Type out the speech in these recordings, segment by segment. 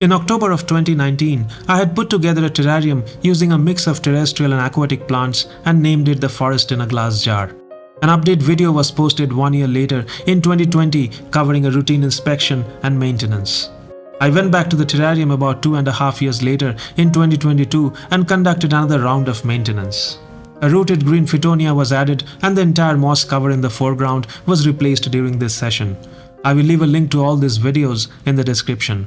In October of 2019, I had put together a terrarium using a mix of terrestrial and aquatic plants and named it the forest in a glass jar. An update video was posted 1 year later in 2020 covering a routine inspection and maintenance. I went back to the terrarium about 2.5 years later in 2022 and conducted another round of maintenance. A rooted green Fittonia was added and the entire moss cover in the foreground was replaced during this session. I will leave a link to all these videos in the description.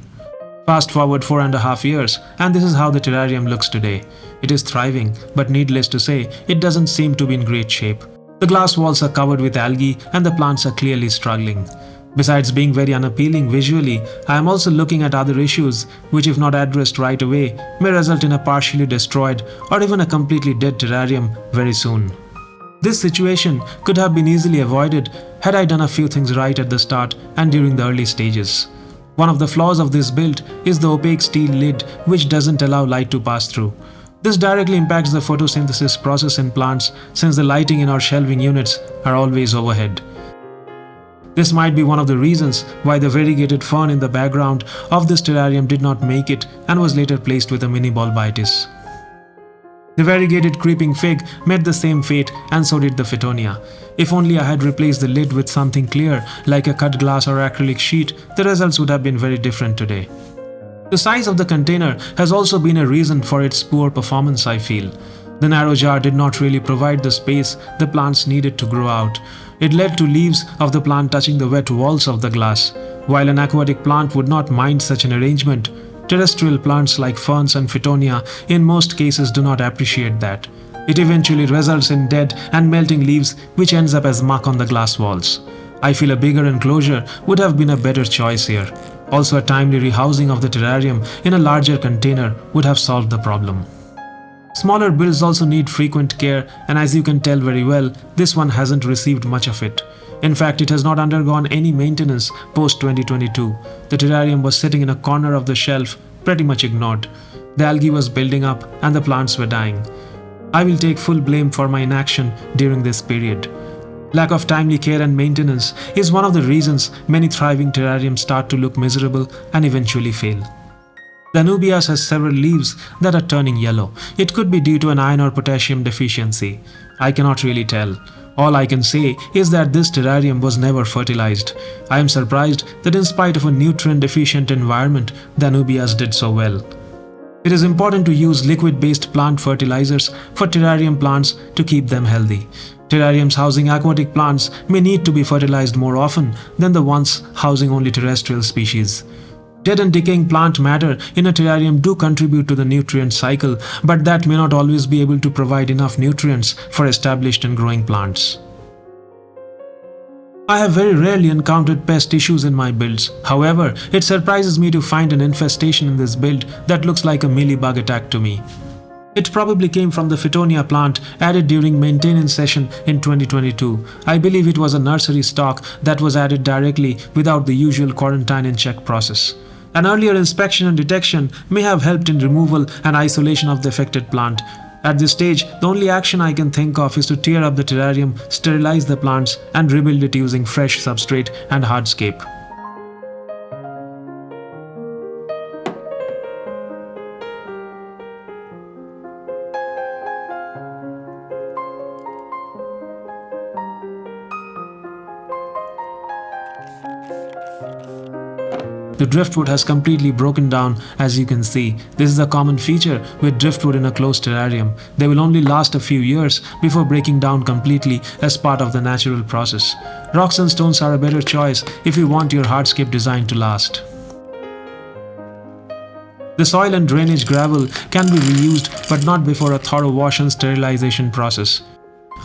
Fast forward 4.5 years and this is how the terrarium looks today. It is thriving, but needless to say, it doesn't seem to be in great shape. The glass walls are covered with algae and the plants are clearly struggling. Besides being very unappealing visually, I am also looking at other issues which, if not addressed right away, may result in a partially destroyed or even a completely dead terrarium very soon. This situation could have been easily avoided had I done a few things right at the start and during the early stages. One of the flaws of this build is the opaque steel lid which doesn't allow light to pass through. This directly impacts the photosynthesis process in plants since the lighting in our shelving units are always overhead. This might be one of the reasons why the variegated fern in the background of this terrarium did not make it and was later placed with a mini bulbitis. The variegated creeping fig met the same fate and so did the Fittonia. If only I had replaced the lid with something clear like a cut glass or acrylic sheet, the results would have been very different today. The size of the container has also been a reason for its poor performance, I feel. The narrow jar did not really provide the space the plants needed to grow out. It led to leaves of the plant touching the wet walls of the glass. While an aquatic plant would not mind such an arrangement, terrestrial plants like ferns and Fittonia in most cases do not appreciate that. It eventually results in dead and melting leaves which ends up as muck on the glass walls. I feel a bigger enclosure would have been a better choice here. Also, a timely rehousing of the terrarium in a larger container would have solved the problem. Smaller builds also need frequent care, and as you can tell very well, this one hasn't received much of it. In fact, it has not undergone any maintenance post-2022. The terrarium was sitting in a corner of the shelf, pretty much ignored. The algae was building up and the plants were dying. I will take full blame for my inaction during this period. Lack of timely care and maintenance is one of the reasons many thriving terrariums start to look miserable and eventually fail. The Anubias has several leaves that are turning yellow. It could be due to an iron or potassium deficiency. I cannot really tell. All I can say is that this terrarium was never fertilized. I am surprised that in spite of a nutrient-deficient environment, the Anubias did so well. It is important to use liquid-based plant fertilizers for terrarium plants to keep them healthy. Terrariums housing aquatic plants may need to be fertilized more often than the ones housing only terrestrial species. Dead and decaying plant matter in a terrarium do contribute to the nutrient cycle, but that may not always be able to provide enough nutrients for established and growing plants. I have very rarely encountered pest issues in my builds. However, it surprises me to find an infestation in this build that looks like a mealybug attack to me. It probably came from the Fittonia plant added during maintenance session in 2022. I believe it was a nursery stock that was added directly without the usual quarantine and check process. An earlier inspection and detection may have helped in removal and isolation of the affected plant. At this stage, the only action I can think of is to tear up the terrarium, sterilize the plants, and rebuild it using fresh substrate and hardscape. The driftwood has completely broken down, as you can see. This is a common feature with driftwood in a closed terrarium. They will only last a few years before breaking down completely as part of the natural process. Rocks and stones are a better choice if you want your hardscape design to last. The soil and drainage gravel can be reused, but not before a thorough wash and sterilization process.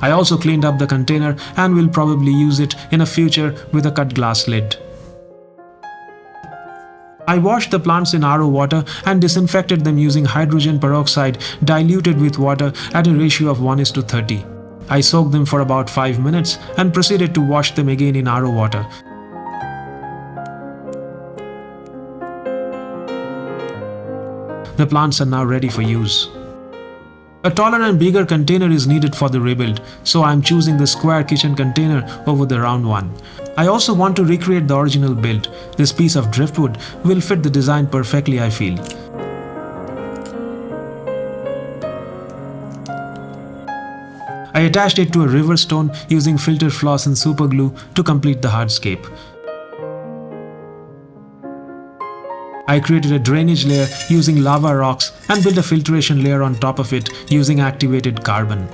I also cleaned up the container and will probably use it in a future with a cut glass lid. I washed the plants in RO water and disinfected them using hydrogen peroxide diluted with water at a ratio of 1:30. I soaked them for about 5 minutes and proceeded to wash them again in RO water. The plants are now ready for use. A taller and bigger container is needed for the rebuild, so I am choosing the square kitchen container over the round one. I also want to recreate the original build. This piece of driftwood will fit the design perfectly, I feel. I attached it to a river stone using filter floss and super glue to complete the hardscape. I created a drainage layer using lava rocks and built a filtration layer on top of it using activated carbon.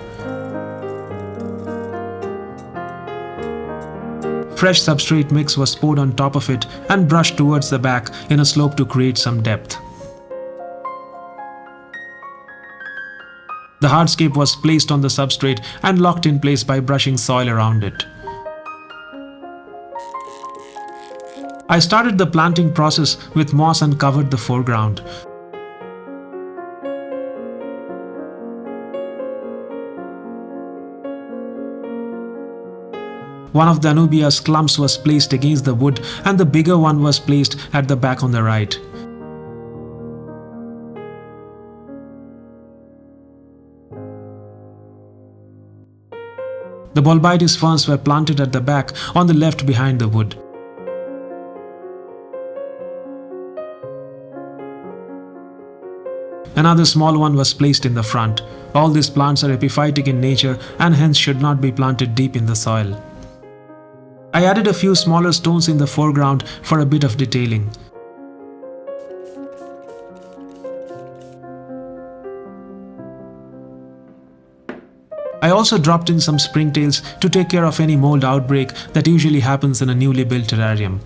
Fresh substrate mix was poured on top of it and brushed towards the back in a slope to create some depth. The hardscape was placed on the substrate and locked in place by brushing soil around it. I started the planting process with moss and covered the foreground. One of the Anubias clumps was placed against the wood and the bigger one was placed at the back on the right. The Bolbitis ferns were planted at the back on the left behind the wood. Another small one was placed in the front. All these plants are epiphytic in nature and hence should not be planted deep in the soil. I added a few smaller stones in the foreground for a bit of detailing. I also dropped in some springtails to take care of any mold outbreak that usually happens in a newly built terrarium.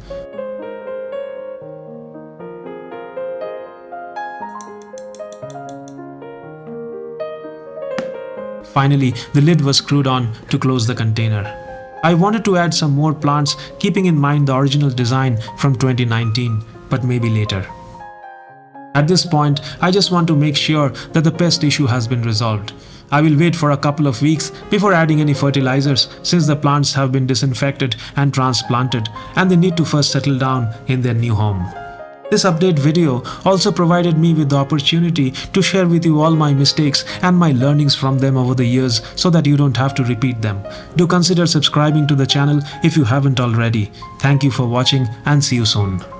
Finally, the lid was screwed on to close the container. I wanted to add some more plants keeping in mind the original design from 2019, but maybe later. At this point, I just want to make sure that the pest issue has been resolved. I will wait for a couple of weeks before adding any fertilizers since the plants have been disinfected and transplanted and they need to first settle down in their new home. This update video also provided me with the opportunity to share with you all my mistakes and my learnings from them over the years so that you don't have to repeat them. Do consider subscribing to the channel if you haven't already. Thank you for watching and see you soon.